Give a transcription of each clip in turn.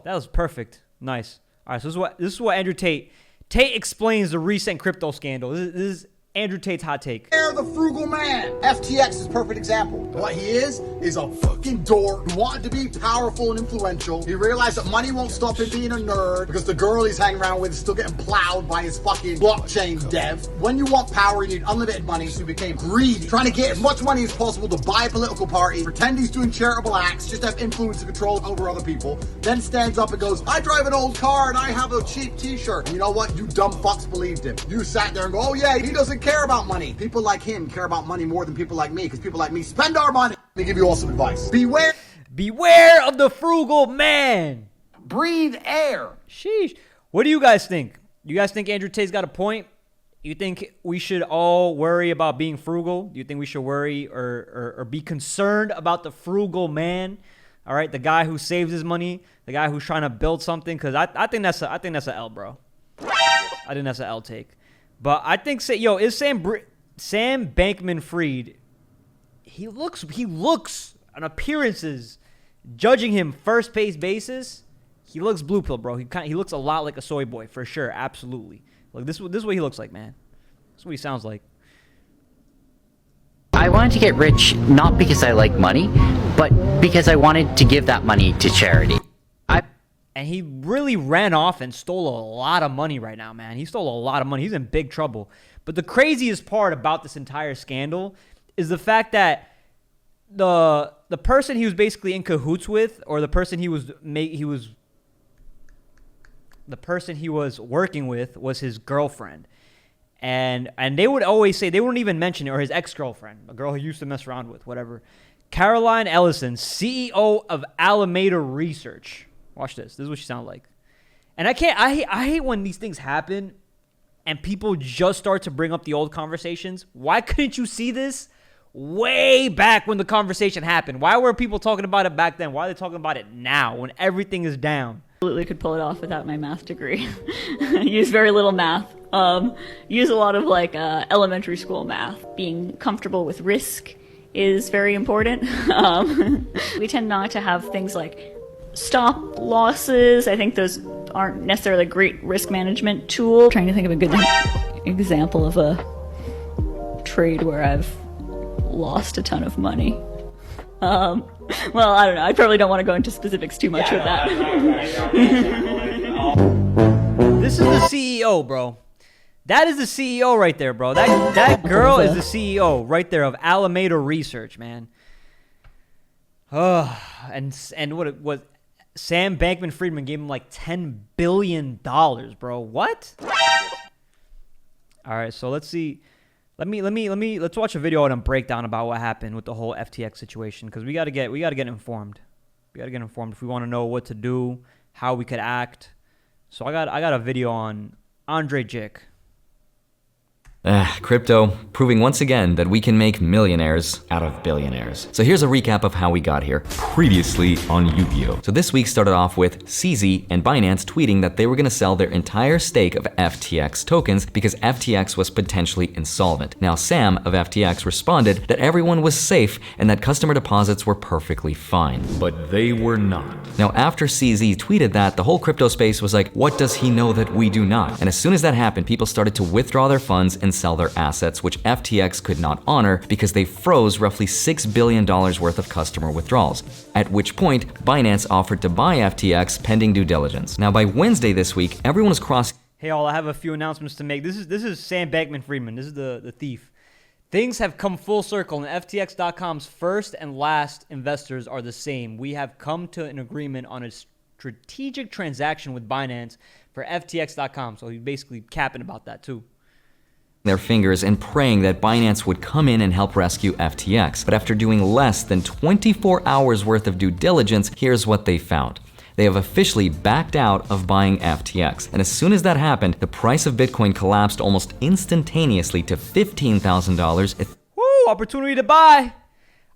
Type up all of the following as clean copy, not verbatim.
That was perfect. Nice. All right, so this is what Andrew Tate explains the recent crypto scandal. This is Andrew Tate's hot take. The frugal man. FTX is a perfect example. What he is a fucking dork who wanted to be powerful and influential. He realized that money won't stop him being a nerd because the girl he's hanging around with is still getting plowed by his fucking blockchain dev. When you want power, you need unlimited money, so he became greedy, trying to get as much money as possible to buy a political party, pretend he's doing charitable acts, just to have influence and control over other people, then stands up and goes, I drive an old car and I have a cheap t-shirt. And you know what? You dumb fucks believed him. You sat there and go, oh yeah, he doesn't care about money. People like him care about money more than people like me, because people like me spend our money. Let me give you all some advice. Beware of the frugal man. Breathe air. Sheesh. What do you guys think? You guys think Andrew Tate's got a point? You think we should all worry about being frugal? Do you think we should worry or be concerned about the frugal man? All right, the guy who saves his money, the guy who's trying to build something. Because I think that's a L, bro. I think that's an L take. But I think, is Sam Bankman-Fried, he looks on appearances, judging him first pace basis, he looks blue pill, bro. He looks a lot like a soy boy, for sure, absolutely. Like this is what he looks like, man. This is what he sounds like. I wanted to get rich not because I like money, but because I wanted to give that money to charity. And he really ran off and stole a lot of money right now, man. He stole a lot of money. He's in big trouble. But the craziest part about this entire scandal is the fact that the person he was basically in cahoots with, or the person he was working with, was his girlfriend. And they would always say, they wouldn't even mention it, or his ex-girlfriend, a girl he used to mess around with, whatever. Caroline Ellison, CEO of Alameda Research. Watch this. This is what she sounds like. And I hate when these things happen and people just start to bring up the old conversations. Why couldn't you see this way back when the conversation happened? Why were people talking about it back then? Why are they talking about it now when everything is down? Absolutely could pull it off without my math degree. Use very little math. Use a lot of elementary school math. Being comfortable with risk is very important. We tend not to have things like stop losses. I think those aren't necessarily a great risk management tool. I'm trying to think of a good example of a trade where I've lost a ton of money. Well, I don't know. I probably don't want to go into specifics too much with that. This is the CEO, bro. That is the CEO right there, bro. That girl is the CEO right there of Alameda Research, man. And what it was. Sam Bankman-Fried gave him like $10 billion, bro. What? All right, so let's see. Let's watch a video and a breakdown about what happened with the whole FTX situation, because we gotta get informed. We gotta get informed if we want to know what to do, how we could act. So I got a video on Andre Jick. Crypto, proving once again that we can make millionaires out of billionaires. So here's a recap of how we got here. Previously on Yu-Gi-Oh! So this week started off with CZ and Binance tweeting that they were going to sell their entire stake of FTX tokens because FTX was potentially insolvent. Now Sam of FTX responded that everyone was safe and that customer deposits were perfectly fine. But they were not. Now after CZ tweeted that, the whole crypto space was like, what does he know that we do not? And as soon as that happened, people started to withdraw their funds and sell their assets, which FTX could not honor because they froze roughly $6 billion worth of customer withdrawals, at which point Binance offered to buy FTX pending due diligence. Now by Wednesday this week, everyone was crossing. Hey all, I have a few announcements to make. This is Sam Bankman-Fried. This is the thief. Things have come full circle, and FTX.com's first and last investors are the same. We have come to an agreement on a strategic transaction with Binance for FTX.com. So he's basically capping about that too. Their fingers and praying that Binance would come in and help rescue FTX. But after doing less than 24 hours worth of due diligence, here's what they found. They have officially backed out of buying FTX. And as soon as that happened, the price of Bitcoin collapsed almost instantaneously to $15,000. Woo, opportunity to buy.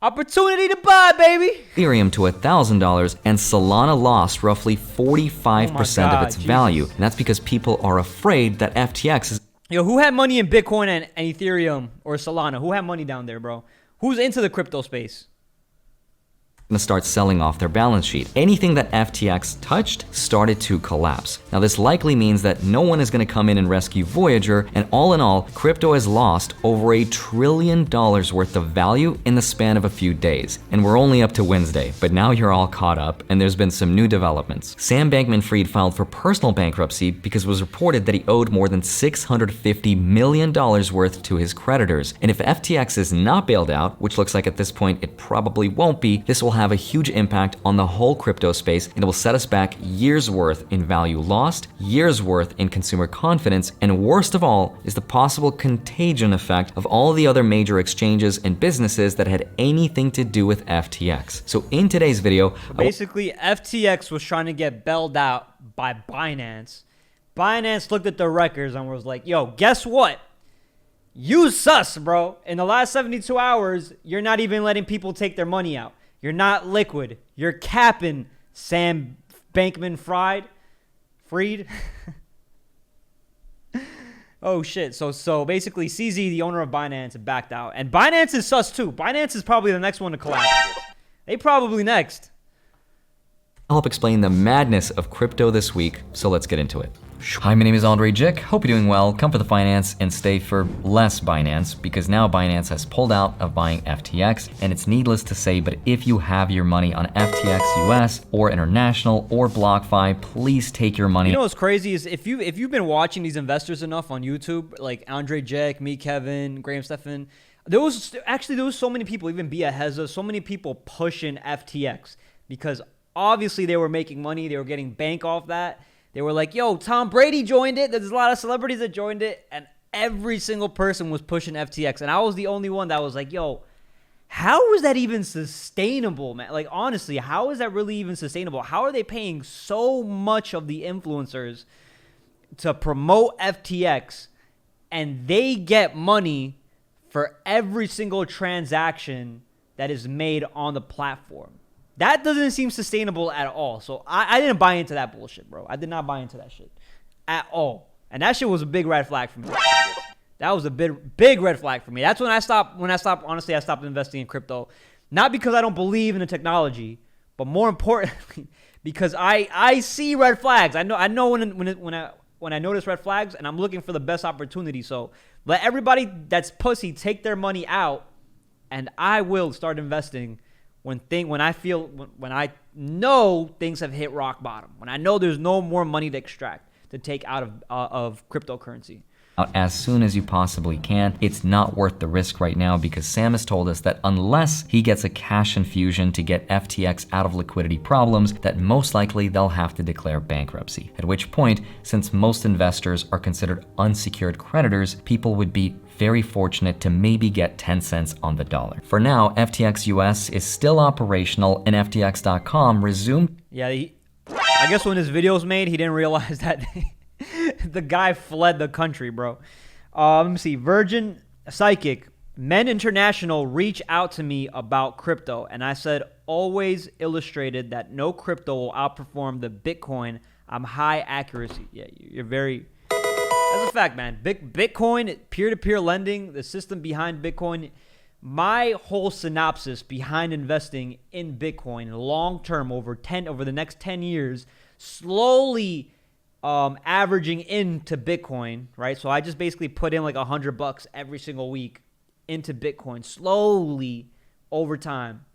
Opportunity to buy, baby. Ethereum to $1,000, and Solana lost roughly 45% of its value. And that's because people are afraid that FTX is... Yo, who had money in Bitcoin and Ethereum or Solana? Who had money down there, bro? Who's into the crypto space? to start selling off their balance sheet. Anything that FTX touched started to collapse. Now this likely means that no one is going to come in and rescue Voyager, and all in all, crypto has lost over $1 trillion worth of value in the span of a few days. And we're only up to Wednesday, but now you're all caught up and there's been some new developments. Sam Bankman-Fried filed for personal bankruptcy because it was reported that he owed more than $650 million worth to his creditors. And if FTX is not bailed out, which looks like at this point it probably won't be, this will have a huge impact on the whole crypto space, and it will set us back years worth in value lost, years worth in consumer confidence, and worst of all is the possible contagion effect of all the other major exchanges and businesses that had anything to do with FTX. So in today's video, basically FTX was trying to get bailed out by Binance. Binance looked at the records and was like, yo, guess what? You sus, bro. In the last 72 hours, you're not even letting people take their money out. You're not liquid. You're capping, Sam Bankman-Fried. Freed. Oh, shit. So basically, CZ, the owner of Binance, backed out. And Binance is sus, too. Binance is probably the next one to collapse. They probably next. I'll help explain the madness of crypto this week, so let's get into it. Hi, my name is Andre Jick. Hope you're doing well. Come for the finance and stay for less Binance, because now Binance has pulled out of buying FTX, and it's needless to say, but if you have your money on FTX US or International or BlockFi, please take your money. You know what's crazy is if you've been watching these investors enough on YouTube, like Andre Jick, me, Kevin, Graham Stephan, there was so many people, even Bia Heza, so many people pushing FTX because obviously they were making money, they were getting bank off that. They were like, yo, Tom Brady joined it. There's a lot of celebrities that joined it. And every single person was pushing FTX. And I was the only one that was like, yo, how is that even sustainable, man? Like, honestly, how is that really even sustainable? How are they paying so much of the influencers to promote FTX and they get money for every single transaction that is made on the platform? That doesn't seem sustainable at all. So I didn't buy into that bullshit, bro. I did not buy into that shit at all. And that shit was a big red flag for me. That was a big red flag for me. That's when I stopped, honestly, I stopped investing in crypto. Not because I don't believe in the technology, but more importantly, because I see red flags. I know when I notice red flags, and I'm looking for the best opportunity. So let everybody that's pussy take their money out, and I will start investing when I know things have hit rock bottom, when I know there's no more money to extract, to take out of cryptocurrency. As soon as you possibly can. It's not worth the risk right now because Sam has told us that unless he gets a cash infusion to get FTX out of liquidity problems, that most likely they'll have to declare bankruptcy. At which point, since most investors are considered unsecured creditors, people would be very fortunate to maybe get 10 cents on the dollar. For now, FTX US is still operational and FTX.com resumed. Yeah, I guess when his video was made, he didn't realize that the guy fled the country, bro. Let me see. Virgin Psychic, Men International reach out to me about crypto, and I said, always illustrated that no crypto will outperform the Bitcoin. I'm high accuracy. Yeah, you're very... That's a fact, man. Bitcoin, peer-to-peer lending, the system behind Bitcoin, my whole synopsis behind investing in Bitcoin long-term over the next 10 years, slowly averaging into Bitcoin, right? So I just basically put in like $100 every single week into Bitcoin slowly over time.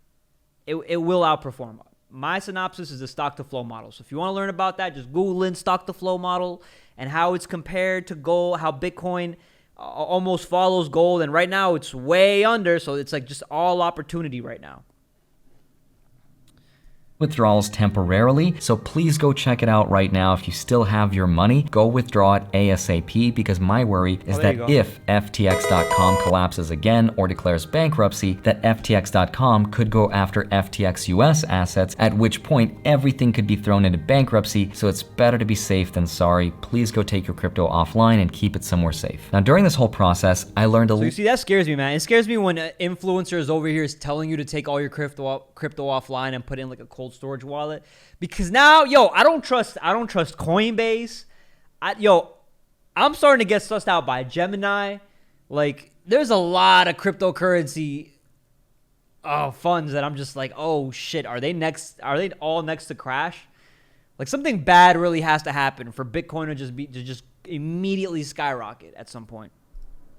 It will outperform. My synopsis is the stock to flow model. So if you want to learn about that, just Google in stock to flow model and how it's compared to gold, how Bitcoin almost follows gold. And right now it's way under. So it's like just all opportunity right now. Withdrawals temporarily, so please go check it out right now. If you still have your money, go withdraw it ASAP, because my worry is that if FTX.com collapses again or declares bankruptcy, that FTX.com could go after FTX US assets, at which point everything could be thrown into bankruptcy. So it's better to be safe than sorry. Please go take your crypto offline and keep it somewhere safe. Now, during this whole process, I learned So you see, that scares me, man. It scares me when influencers over here is telling you to take all your crypto offline and put in like a cold storage wallet, because now, I don't trust Coinbase. I'm starting to get sussed out by Gemini. Like, there's a lot of cryptocurrency funds that I'm just like, oh shit, are they all next to crash? Like something bad really has to happen for Bitcoin to just immediately skyrocket at some point.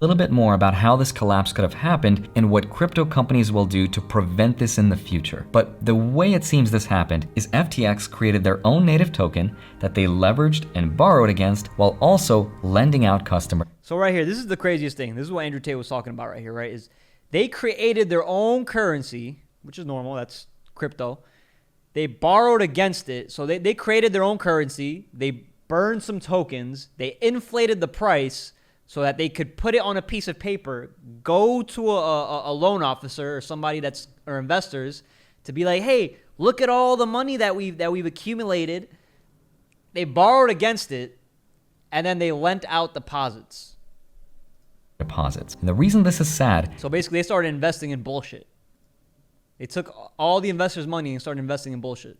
A little bit more about how this collapse could have happened and what crypto companies will do to prevent this in the future. But the way it seems this happened is FTX created their own native token that they leveraged and borrowed against while also lending out customers. So right here, this is the craziest thing. This is what Andrew Tate was talking about right here, right? Is they created their own currency, which is normal, that's crypto. They borrowed against it. So they created their own currency. They burned some tokens. They inflated the price so that they could put it on a piece of paper, go to a loan officer or somebody or investors to be like, hey, look at all the money that we've accumulated. They borrowed against it, and then they lent out deposits. And the reason this is sad. So basically, they started investing in bullshit. They took all the investors' money and started investing in bullshit.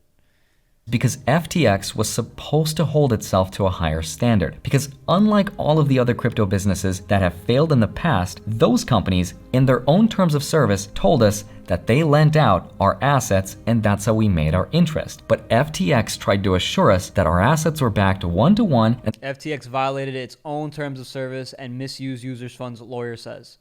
Because FTX was supposed to hold itself to a higher standard. Because unlike all of the other crypto businesses that have failed in the past, those companies, in their own terms of service, told us that they lent out our assets and that's how we made our interest. But FTX tried to assure us that our assets were backed one-to-one. And FTX violated its own terms of service and misused users' funds, lawyer says.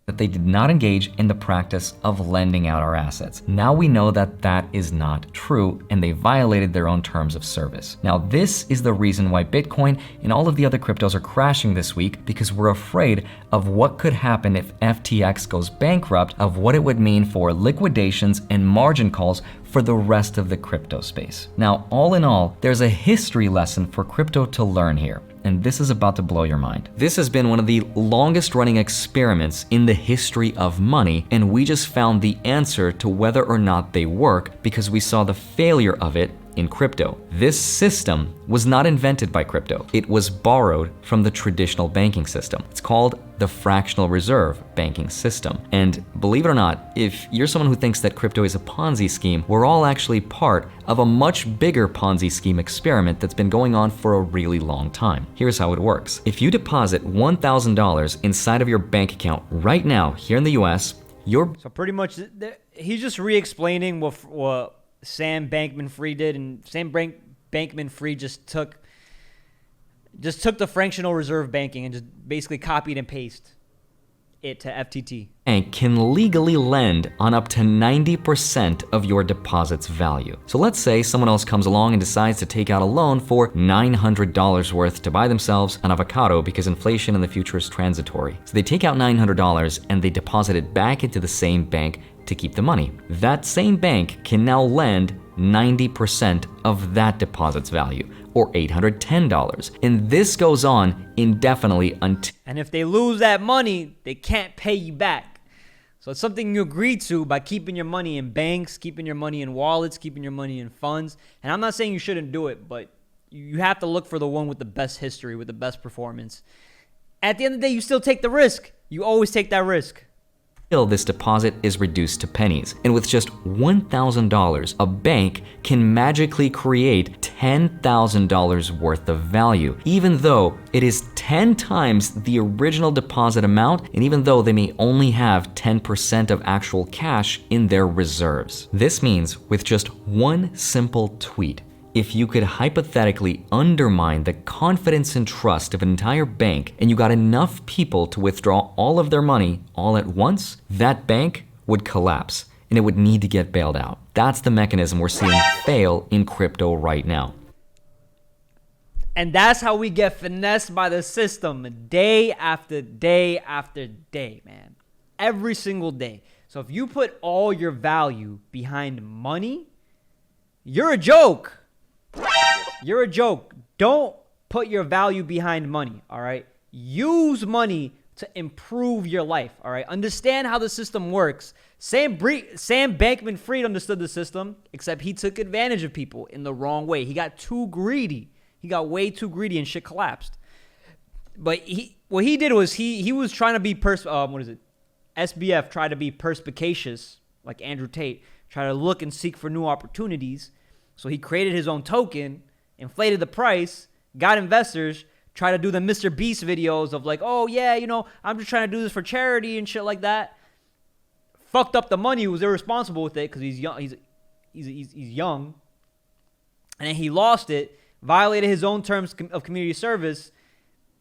That they did not engage in the practice of lending out our assets. Now we know that that is not true and they violated their own terms of service. Now this is the reason why Bitcoin and all of the other cryptos are crashing this week, because we're afraid of what could happen if FTX goes bankrupt, of what it would mean for liquidations and margin calls for the rest of the crypto space. Now, all in all, there's a history lesson for crypto to learn here. And this is about to blow your mind. This has been one of the longest running experiments in the history of money, and we just found the answer to whether or not they work because we saw the failure of it in crypto. This system was not invented by crypto. It was borrowed from the traditional banking system. It's called the fractional reserve banking system. And believe it or not, if you're someone who thinks that crypto is a Ponzi scheme, we're all actually part of a much bigger Ponzi scheme experiment that's been going on for a really long time. Here's how it works. If you deposit $1,000 inside of your bank account right now here in the US, So pretty much, he's just re-explaining what Sam Bankman-Fried did, and Sam Bankman-Fried just took the fractional reserve banking and just basically copied and pasted it to FTT. Bank can legally lend on up to 90% of your deposit's value. So let's say someone else comes along and decides to take out a loan for $900 worth to buy themselves an avocado because inflation in the future is transitory. So they take out $900 and they deposit it back into the same bank to keep the money. That same bank can now lend 90% of that deposit's value, or $810. And this goes on indefinitely until... And if they lose that money, they can't pay you back. So it's something you agree to by keeping your money in banks, keeping your money in wallets, keeping your money in funds. And I'm not saying you shouldn't do it, but you have to look for the one with the best history, with the best performance. At the end of the day, you still take the risk. You always take that risk. This deposit is reduced to pennies. And with just $1,000, a bank can magically create $10,000 worth of value, even though it is 10 times the original deposit amount, and even though they may only have 10% of actual cash in their reserves. This means with just one simple tweet, if you could hypothetically undermine the confidence and trust of an entire bank and you got enough people to withdraw all of their money all at once, that bank would collapse and it would need to get bailed out. That's the mechanism we're seeing fail in crypto right now. And that's how we get finessed by the system day after day after day, man. Every single day. So if you put all your value behind money, you're a joke. You're a joke. Don't put your value behind money, all right? Use money to improve your life, all right? Understand how the system works. Sam Bankman-Fried understood the system, except he took advantage of people in the wrong way. He got too greedy. He got way too greedy and shit collapsed. But what he did was he was trying to be SBF tried to be perspicacious, like Andrew Tate, try to look and seek for new opportunities. So he created his own token, inflated the price, got investors, tried to do the Mr. Beast videos of like, oh yeah, I'm just trying to do this for charity and shit like that. fucked up the money. He was irresponsible with it because he's young. He's young, and then he lost it, violated his own terms of community service.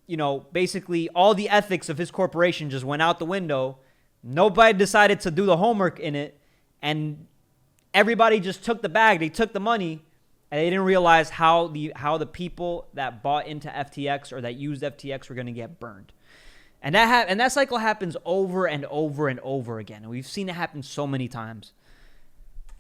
You know, basically all the ethics of his corporation just went out the window. Nobody decided to do the homework in it, and everybody just took the bag. They took the money, and they didn't realize how the people that bought into FTX or that used FTX were going to get burned. And that cycle happens over and over and over again. And we've seen it happen so many times.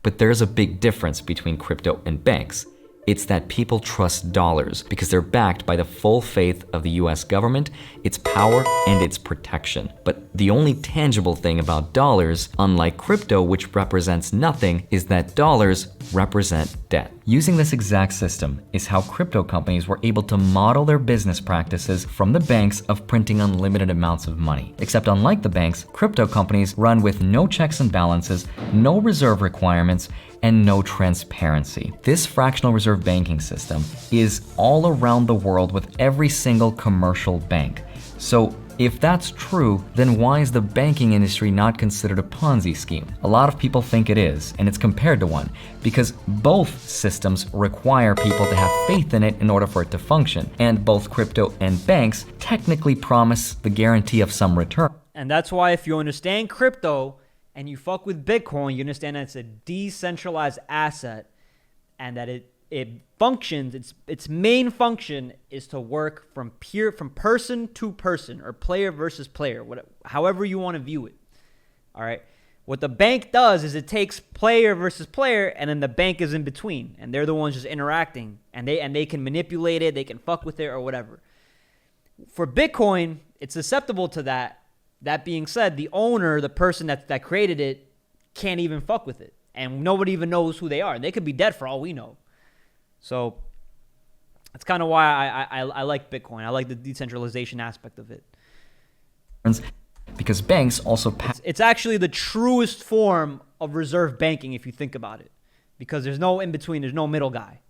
But there's a big difference between crypto and banks. It's that people trust dollars because they're backed by the full faith of the US government, its power, and its protection. But the only tangible thing about dollars, unlike crypto, which represents nothing, is that dollars represent debt. Using this exact system is how crypto companies were able to model their business practices from the banks of printing unlimited amounts of money. Except unlike the banks, crypto companies run with no checks and balances, no reserve requirements, and no transparency. This fractional reserve banking system is all around the world with every single commercial bank. So if that's true, then why is the banking industry not considered a Ponzi scheme? A lot of people think it is, and it's compared to one, because both systems require people to have faith in it in order for it to function, and both crypto and banks technically promise the guarantee of some return. And that's why if you understand crypto and you fuck with Bitcoin, you understand that it's a decentralized asset and that it functions, its main function is to work from person to person, or player versus player, however you want to view it. All right. What the bank does is it takes player versus player, and then the bank is in between, and they're the ones just interacting, and they can manipulate it, they can fuck with it or whatever. For Bitcoin, it's susceptible to that. That being said, the owner, the person that created it, can't even fuck with it. And nobody even knows who they are. They could be dead for all we know. So that's kind of why I like Bitcoin. I like the decentralization aspect of it. Because banks also it's actually the truest form of reserve banking if you think about it. Because there's no in-between. There's no middle guy.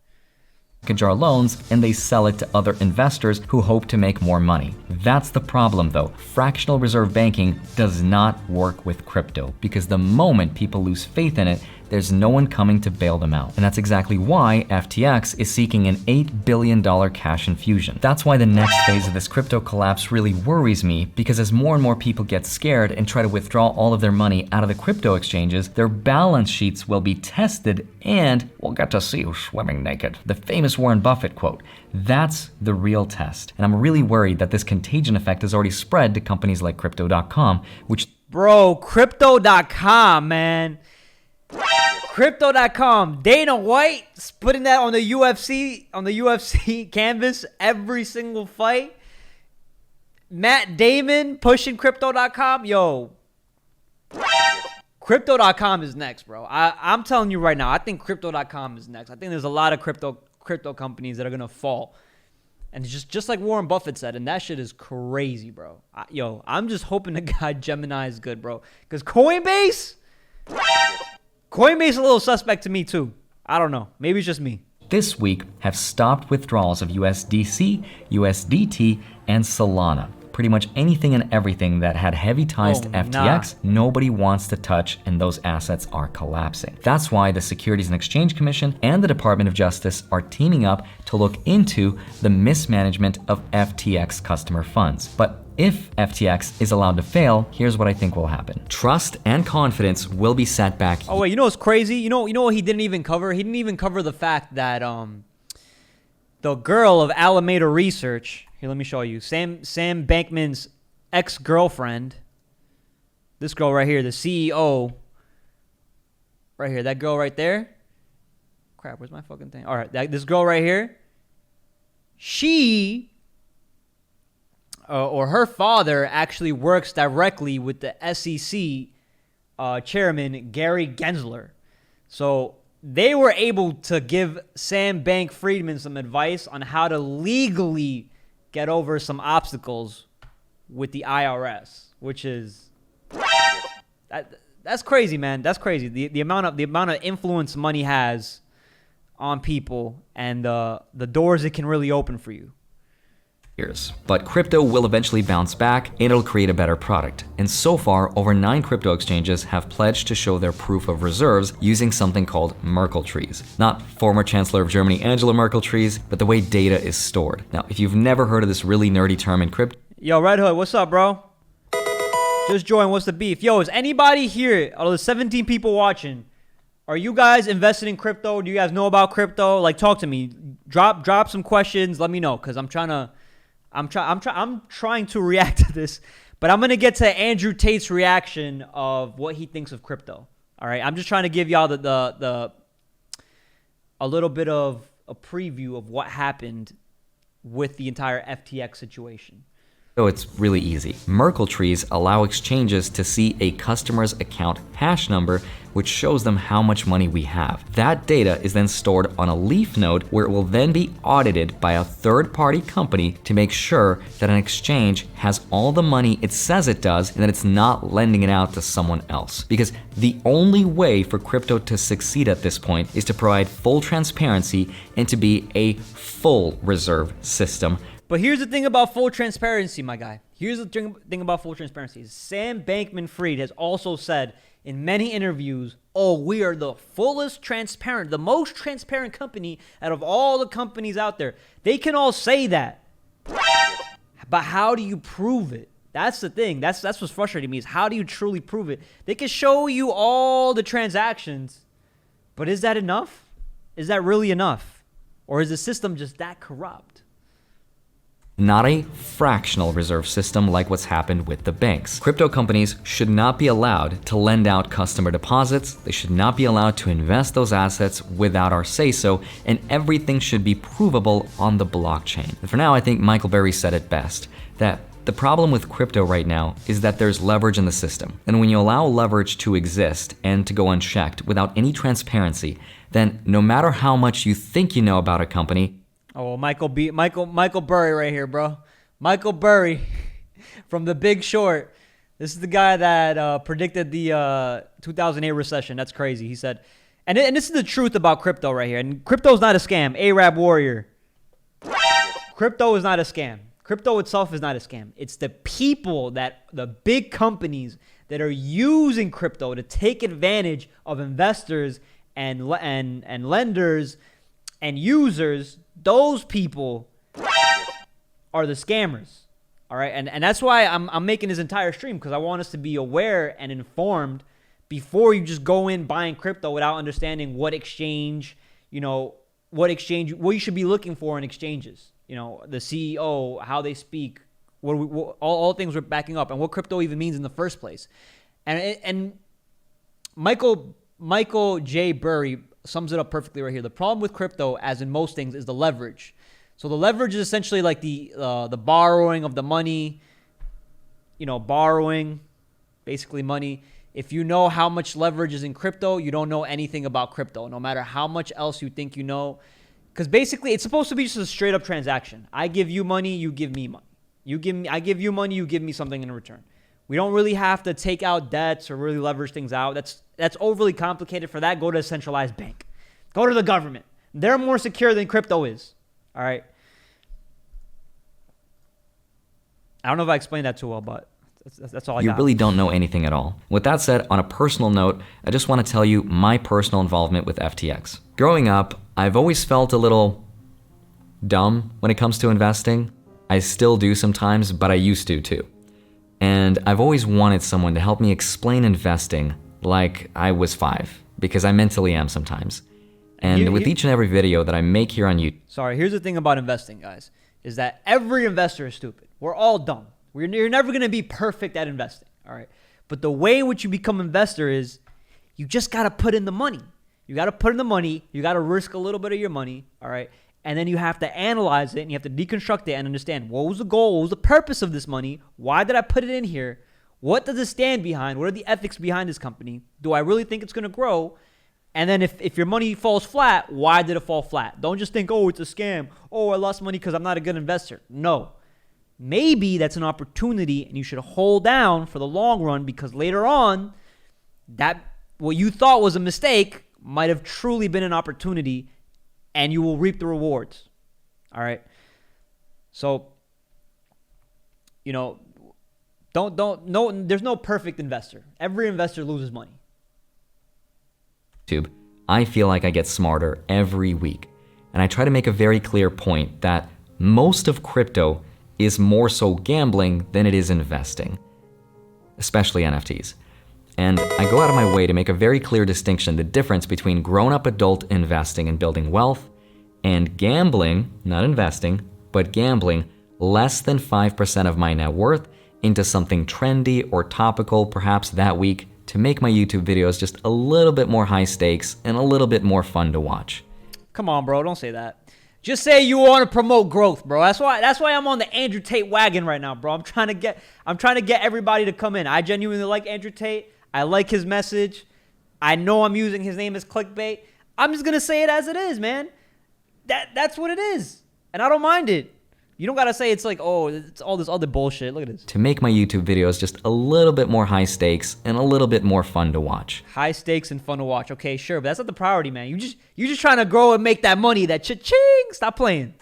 package our loans and they sell it to other investors who hope to make more money. That's the problem though. Fractional reserve banking does not work with crypto because the moment people lose faith in it, there's no one coming to bail them out. And that's exactly why FTX is seeking an $8 billion cash infusion. That's why the next phase of this crypto collapse really worries me, because as more and more people get scared and try to withdraw all of their money out of the crypto exchanges, their balance sheets will be tested and we'll get to see you swimming naked. The famous Warren Buffett quote. That's the real test. And I'm really worried that this contagion effect has already spread to companies like Crypto.com, which... Bro, Crypto.com, man. Crypto.com, Dana White's putting that on the UFC canvas every single fight. Matt Damon pushing Crypto.com. Yo, Crypto.com is next, bro. I'm telling you right now, I think Crypto.com is next. I think there's a lot of crypto companies that are gonna fall. And just like Warren Buffett said, and that shit is crazy, bro. I'm just hoping the guy Gemini is good, bro. Because Coinbase a little suspect to me too. I don't know. Maybe it's just me. this week have stopped withdrawals of USDC, USDT, and Solana. Pretty much anything and everything that had heavy ties to FTX, nobody wants to touch, and those assets are collapsing. That's why the Securities and Exchange Commission and the Department of Justice are teaming up to look into the mismanagement of FTX customer funds. But if FTX is allowed to fail, here's what I think will happen. Trust and confidence will be set back. Oh wait, you know what's crazy? You know what he didn't even cover? He didn't even cover the fact that the girl of Alameda Research, here let me show you, Sam Bankman's ex-girlfriend, this girl right here, the CEO, right here, that girl right there. Crap, where's my fucking thing? All right, this girl right here, she or her father actually works directly with the SEC chairman, Gary Gensler. So they were able to give Sam Bankman-Fried some advice on how to legally get over some obstacles with the IRS, which is that's crazy, man. That's crazy. The amount of influence money has on people and the doors it can really open for you. years. But crypto will eventually bounce back and it'll create a better product. And so far, over 9 crypto exchanges have pledged to show their proof of reserves using something called Merkle trees. Not former Chancellor of Germany Angela Merkel trees, but the way data is stored. Now, if you've never heard of this really nerdy term in crypto, Yo, Red Hood, what's up, bro? Just join. What's the beef? Yo, is anybody here, out of the 17 people watching, are you guys invested in crypto? Do you guys know about crypto? Like, talk to me. Drop some questions. Let me know, because I'm trying to react to this, but I'm gonna get to Andrew Tate's reaction of what he thinks of crypto. All right, I'm just trying to give y'all a little bit of a preview of what happened with the entire FTX situation. So it's really easy. Merkle trees allow exchanges to see a customer's account hash number, which shows them how much money we have. That data is then stored on a leaf node where it will then be audited by a third-party company to make sure that an exchange has all the money it says it does and that it's not lending it out to someone else. Because the only way for crypto to succeed at this point is to provide full transparency and to be a full reserve system. But here's the thing about full transparency, my guy. Here's the thing about full transparency. Sam Bankman-Fried has also said in many interviews, oh, we are the fullest transparent, the most transparent company out of all the companies out there. They can all say that. But how do you prove it? That's the thing. That's what's frustrating me, is how do you truly prove it? They can show you all the transactions, but is that enough? Is that really enough? Or is the system just that corrupt? Not a fractional reserve system like what's happened with the banks. Crypto companies should not be allowed to lend out customer deposits. They should not be allowed to invest those assets without our say-so, and everything should be provable on the blockchain. And for now, I think Michael Burry said it best, that the problem with crypto right now is that there's leverage in the system. And when you allow leverage to exist and to go unchecked without any transparency, then no matter how much you think you know about a company, oh, Michael Burry right here, bro. Michael Burry from The Big Short. This is the guy that predicted the 2008 recession. That's crazy. He said, and this is the truth about crypto right here. And crypto is not a scam. Arab Warrior. Crypto is not a scam. Crypto itself is not a scam. It's the people the big companies that are using crypto to take advantage of investors and lenders and users. Those people are the scammers, all right? And that's why I'm making this entire stream, because I want us to be aware and informed before you just go in buying crypto without understanding what exchange, what you should be looking for in exchanges. The CEO, how they speak, all things we're backing up, and what crypto even means in the first place. And Michael J. Burry sums it up perfectly right here. The problem with crypto, as in most things, is the leverage. So the leverage is essentially like the borrowing of the money, borrowing, basically money. If you know how much leverage is in crypto, you don't know anything about crypto, no matter how much else you think you know. Because basically, it's supposed to be just a straight up transaction. I give you money, you give me money. I give you money, you give me something in return. We don't really have to take out debts or really leverage things out. That's overly complicated. For that, go to a centralized bank. Go to the government. They're more secure than crypto is. All right. I don't know if I explained that too well, but that's all I got. You really don't know anything at all. With that said, on a personal note, I just want to tell you my personal involvement with FTX. Growing up, I've always felt a little dumb when it comes to investing. I still do sometimes, but I used to too. And I've always wanted someone to help me explain investing like I was 5, because I mentally am sometimes. And with each and every video that I make here on YouTube. Sorry, here's the thing about investing, guys, is that every investor is stupid. We're all dumb. You're never going to be perfect at investing, all right? But the way in which you become an investor is you just got to put in the money. You got to put in the money. You got to risk a little bit of your money, all right? And then you have to analyze it, and you have to deconstruct it and understand, what was the goal? What was the purpose of this money? Why did I put it in here? What does it stand behind? What are the ethics behind this company? Do I really think it's going to grow? And then if your money falls flat, why did it fall flat? Don't just think, oh, it's a scam. Oh, I lost money because I'm not a good investor. No. Maybe that's an opportunity, and you should hold down for the long run, because later on, that what you thought was a mistake might have truly been an opportunity, and you will reap the rewards. All right. So you know, don't no. There's no perfect investor. Every investor loses money. YouTube, I feel like I get smarter every week. And I try to make a very clear point that most of crypto is more so gambling than it is investing, especially NFTs. And I go out of my way to make a very clear distinction, the difference between grown-up adult investing and building wealth and gambling, not investing, but gambling less than 5% of my net worth into something trendy or topical perhaps that week to make my YouTube videos just a little bit more high stakes and a little bit more fun to watch. Come on, bro. Don't say that. Just say you want to promote growth, bro. That's why I'm on the Andrew Tate wagon right now, bro. I'm trying to get everybody to come in. I genuinely like Andrew Tate. I like his message. I know I'm using his name as clickbait. I'm just gonna say it as it is, man. That's what it is, and I don't mind it. You don't gotta say it's like, oh, it's all this other bullshit. Look at this. To make my YouTube videos just a little bit more high stakes and a little bit more fun to watch. High stakes and fun to watch. Okay, sure, but that's not the priority, man. You just trying to grow and make that money, that cha-ching. Stop playing.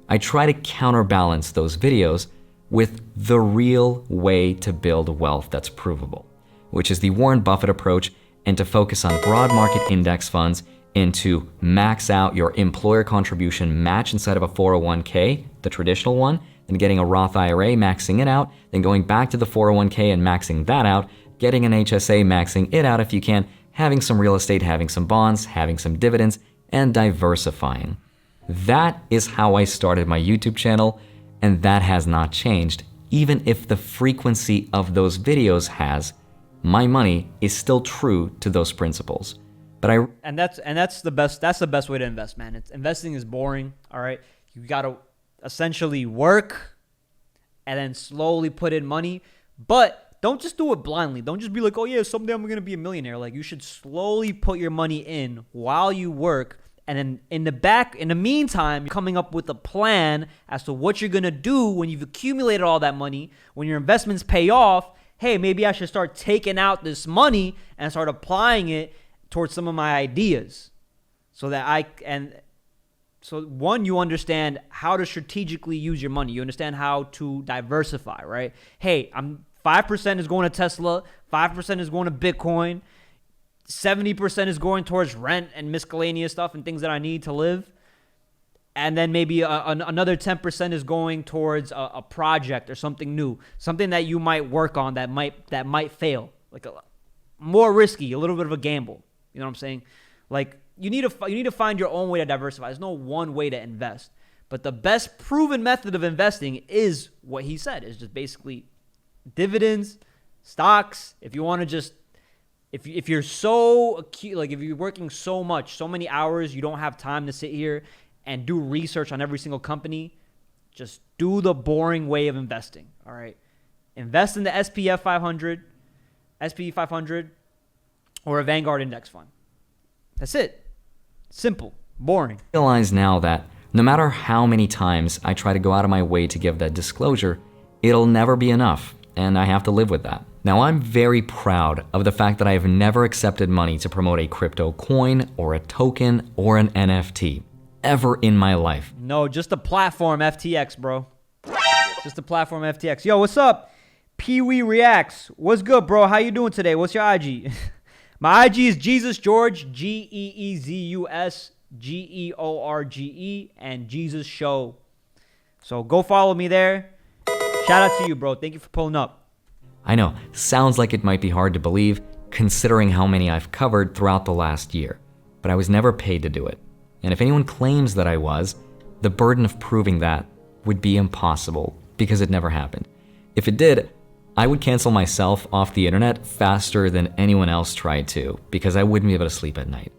I try to counterbalance those videos with the real way to build wealth that's provable, which is the Warren Buffett approach, and to focus on broad market index funds and to max out your employer contribution match inside of a 401k, the traditional one, then getting a Roth IRA, maxing it out, then going back to the 401k and maxing that out, getting an HSA, maxing it out if you can, having some real estate, having some bonds, having some dividends, and diversifying. That is how I started my YouTube channel, and that has not changed. Even if the frequency of those videos has, my money is still true to those principles. But that's the best way to invest, man. Investing is boring, all right? You got to essentially work and then slowly put in money, but don't just do it blindly. Don't just be like, oh yeah, someday I'm going to be a millionaire. Like, you should slowly put your money in while you work, and then in the meantime, you're coming up with a plan as to what you're going to do when you've accumulated all that money, when your investments pay off. Hey, maybe I should start taking out this money and start applying it towards some of my ideas, so one, you understand how to strategically use your money. You understand how to diversify, right? Hey, 5% is going to Tesla, 5% is going to Bitcoin, 70% is going towards rent and miscellaneous stuff and things that I need to live. And then maybe another 10% is going towards a project or something new, something that you might work on that might fail, like more risky, a little bit of a gamble. You know what I'm saying? Like, you need to find your own way to diversify. There's no one way to invest. But the best proven method of investing is what he said. Is just basically dividends, stocks. If you want to just, if you're so acute, like if you're working so many hours, you don't have time to sit here and do research on every single company, just do the boring way of investing. All right? Invest in the SP 500, or a Vanguard index fund. That's it. Simple. Boring. I realize now that no matter how many times I try to go out of my way to give that disclosure, it'll never be enough, and I have to live with that. Now, I'm very proud of the fact that I have never accepted money to promote a crypto coin or a token or an NFT ever in my life. No, just the platform FTX, bro. Just the platform FTX. Yo, what's up? Pee Wee Reacts. What's good, bro? How you doing today? What's your IG? My IG is Jesus George, GEEZUS GEORGE, and Jesus Show. So go follow me there. Shout out to you, bro. Thank you for pulling up. I know, sounds like it might be hard to believe considering how many I've covered throughout the last year, but I was never paid to do it. And if anyone claims that I was, the burden of proving that would be impossible because it never happened. If it did, I would cancel myself off the internet faster than anyone else tried to because I wouldn't be able to sleep at night.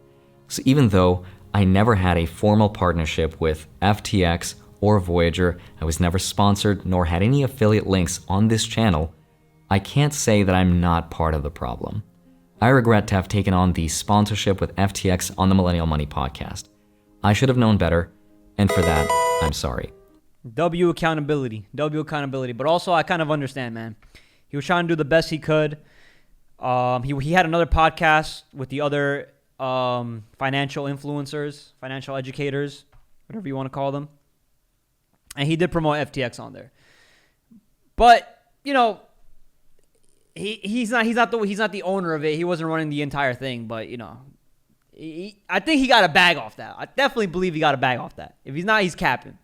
So even though I never had a formal partnership with FTX or Voyager, I was never sponsored nor had any affiliate links on this channel, I can't say that I'm not part of the problem. I regret to have taken on the sponsorship with FTX on the Millennial Money podcast. I should have known better, and for that, I'm sorry. W accountability. But also, I kind of understand, man. He was trying to do the best he could. He had another podcast with the other financial influencers, financial educators, whatever you want to call them. And he did promote FTX on there. But he's not the owner of it. He wasn't running the entire thing. But I think he got a bag off that. I definitely believe he got a bag off that. If he's not, he's capping.